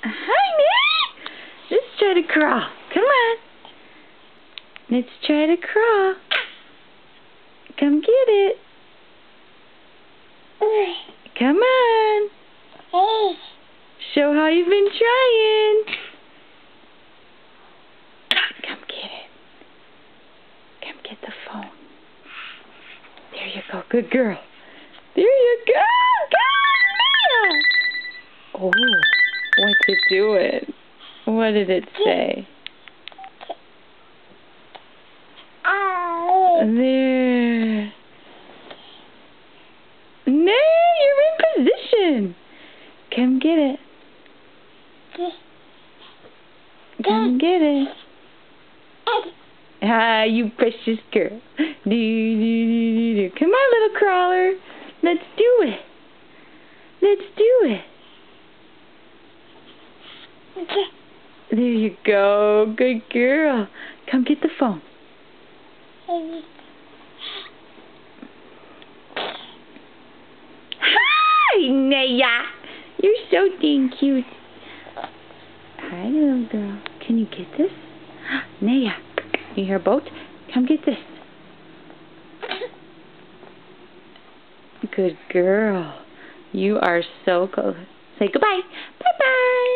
Honey, let's try to crawl. Come on. Let's try to crawl. Come get it. Come on. Show how you've been trying. Come get it. Come get the phone. There you go. Good girl. There you go. Come on, Mia. Oh, what's it doing? What did it say? There. No, you're in position. Come get it. Come get it. Ah, you precious girl. Do. Come on, little crawler. Let's do it. Let's do it. There you go. Good girl. Come get the phone. Hi, Naya. You're so dang cute. Hi, little girl. Can you get this? Naya, you hear a boat? Come get this. Good girl. You are so close. Say goodbye. Bye-bye.